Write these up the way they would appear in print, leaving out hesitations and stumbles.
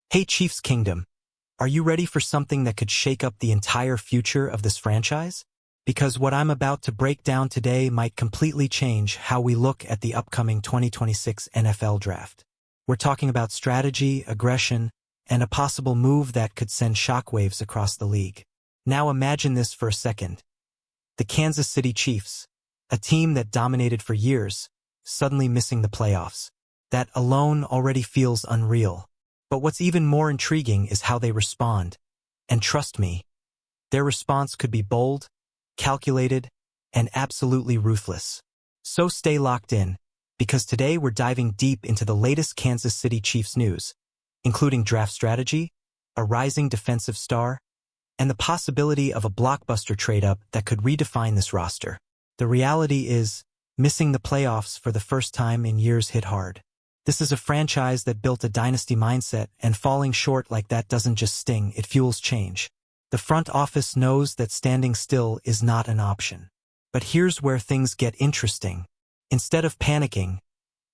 Hey Chiefs Kingdom, are you ready for something that could shake up the entire future of this franchise? Because what I'm about to break down today might completely change how we look at the upcoming 2026 NFL Draft. We're talking about strategy, aggression, and a possible move that could send shockwaves across the league. Now imagine this for a second. The Kansas City Chiefs, a team that dominated for years, suddenly missing the playoffs. That alone already feels unreal. But what's even more intriguing is how they respond. And trust me, their response could be bold, calculated, and absolutely ruthless. So stay locked in, because today we're diving deep into the latest Kansas City Chiefs news, including draft strategy, a rising defensive star, and the possibility of a blockbuster trade-up that could redefine this roster. The reality is, missing the playoffs for the first time in years hit hard. This is a franchise that built a dynasty mindset, and falling short like that doesn't just sting, it fuels change. The front office knows that standing still is not an option. But here's where things get interesting. Instead of panicking,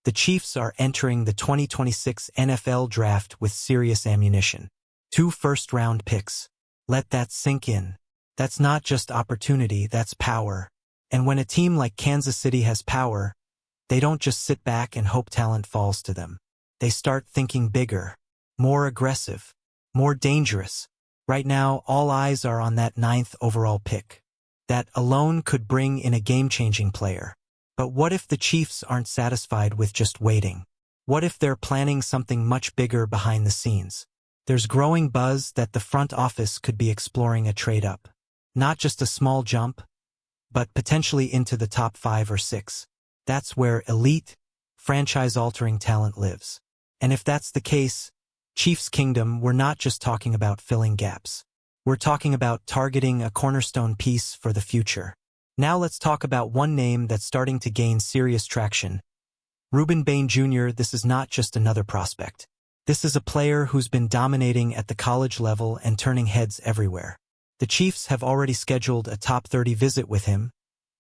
the Chiefs are entering the 2026 NFL Draft with serious ammunition. 2 first-round picks. Let that sink in. That's not just opportunity, that's power. And when a team like Kansas City has power, they don't just sit back and hope talent falls to them. They start thinking bigger, more aggressive, more dangerous. Right now, all eyes are on that 9th overall pick. That alone could bring in a game-changing player. But what if the Chiefs aren't satisfied with just waiting? What if they're planning something much bigger behind the scenes? There's growing buzz that the front office could be exploring a trade-up. Not just a small jump, but potentially into the top 5 or 6. That's where elite, franchise-altering talent lives. And if that's the case, Chiefs Kingdom, we're not just talking about filling gaps. We're talking about targeting a cornerstone piece for the future. Now let's talk about one name that's starting to gain serious traction. Rueben Bain Jr. This is not just another prospect. This is a player who's been dominating at the college level and turning heads everywhere. The Chiefs have already scheduled a top 30 visit with him,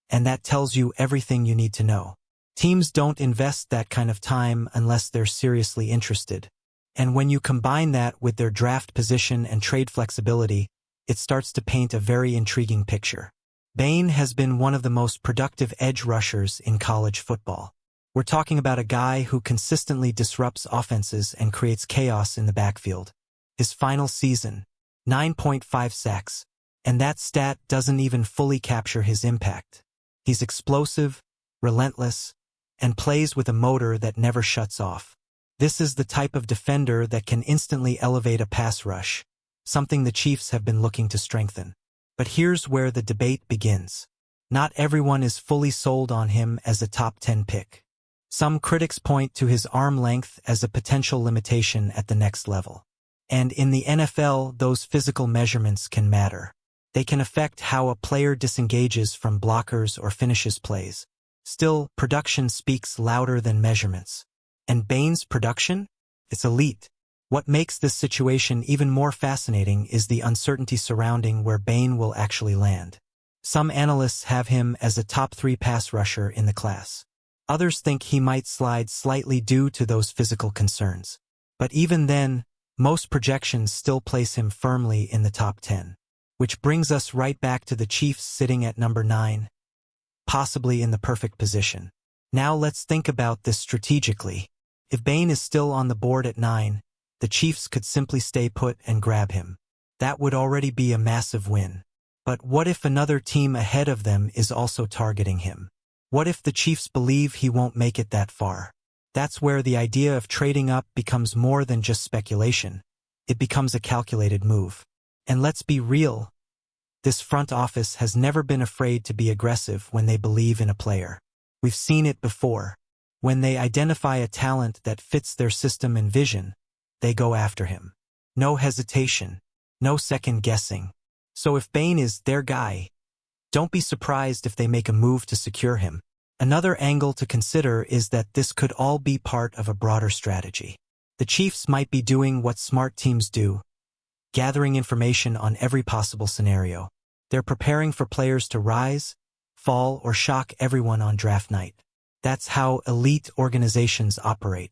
and that tells you everything you need to know. Teams don't invest that kind of time unless they're seriously interested. And when you combine that with their draft position and trade flexibility, it starts to paint a very intriguing picture. Bain has been one of the most productive edge rushers in college football. We're talking about a guy who consistently disrupts offenses and creates chaos in the backfield. His final season, 9.5 sacks, and that stat doesn't even fully capture his impact. He's explosive, relentless, and plays with a motor that never shuts off. This is the type of defender that can instantly elevate a pass rush, something the Chiefs have been looking to strengthen. But here's where the debate begins. Not everyone is fully sold on him as a top 10 pick. Some critics point to his arm length as a potential limitation at the next level. And in the NFL, those physical measurements can matter. They can affect how a player disengages from blockers or finishes plays. Still, production speaks louder than measurements. And Bain's production? It's elite. What makes this situation even more fascinating is the uncertainty surrounding where Bain will actually land. Some analysts have him as a top 3 pass rusher in the class. Others think he might slide slightly due to those physical concerns. But even then, most projections still place him firmly in the top 10. Which brings us right back to the Chiefs sitting at number 9, possibly in the perfect position. Now let's think about this strategically. If Bain is still on the board at 9, the Chiefs could simply stay put and grab him. That would already be a massive win. But what if another team ahead of them is also targeting him? What if the Chiefs believe he won't make it that far? That's where the idea of trading up becomes more than just speculation. It becomes a calculated move. And let's be real. This front office has never been afraid to be aggressive when they believe in a player. We've seen it before. When they identify a talent that fits their system and vision, they go after him. No hesitation, no second guessing. So if Bain is their guy, don't be surprised if they make a move to secure him. Another angle to consider is that this could all be part of a broader strategy. The Chiefs might be doing what smart teams do, gathering information on every possible scenario. They're preparing for players to rise, fall, or shock everyone on draft night. That's how elite organizations operate.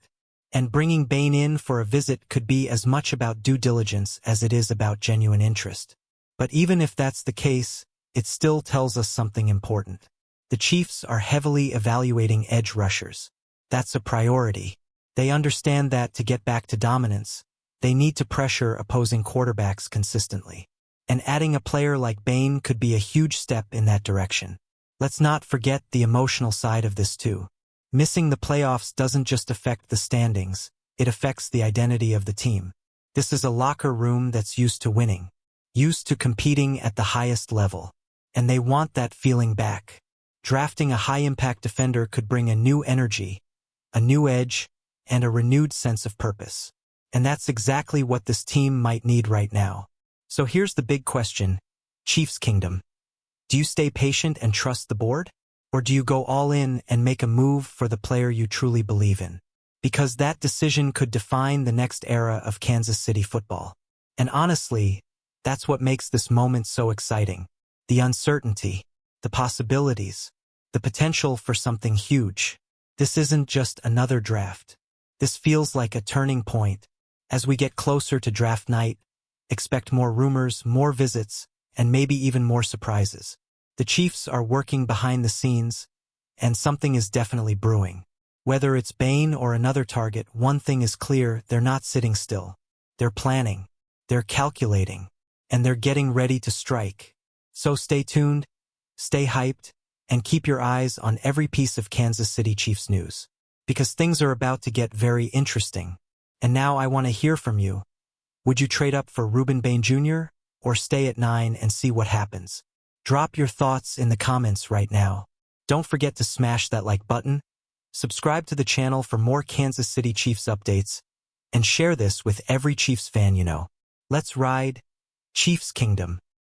And bringing Bane in for a visit could be as much about due diligence as it is about genuine interest. But even if that's the case, it still tells us something important. The Chiefs are heavily evaluating edge rushers. That's a priority. They understand that to get back to dominance, they need to pressure opposing quarterbacks consistently. And adding a player like Bane could be a huge step in that direction. Let's not forget the emotional side of this too. Missing the playoffs doesn't just affect the standings, it affects the identity of the team. This is a locker room that's used to winning, used to competing at the highest level. And they want that feeling back. Drafting a high-impact defender could bring a new energy, a new edge, and a renewed sense of purpose. And that's exactly what this team might need right now. So here's the big question, Chiefs Kingdom. Do you stay patient and trust the board? Or do you go all in and make a move for the player you truly believe in? Because that decision could define the next era of Kansas City football. And honestly, that's what makes this moment so exciting. The uncertainty, the possibilities, the potential for something huge. This isn't just another draft. This feels like a turning point. As we get closer to draft night, expect more rumors, more visits, and maybe even more surprises. The Chiefs are working behind the scenes, and something is definitely brewing. Whether it's Bane or another target, one thing is clear, they're not sitting still. They're planning, they're calculating, and they're getting ready to strike. So stay tuned, stay hyped, and keep your eyes on every piece of Kansas City Chiefs news. Because things are about to get very interesting. And now I want to hear from you. Would you trade up for Ruben Bane Jr. or stay at 9 and see what happens? Drop your thoughts in the comments right now. Don't forget to smash that like button, subscribe to the channel for more Kansas City Chiefs updates, and share this with every Chiefs fan you know. Let's ride, Chiefs Kingdom.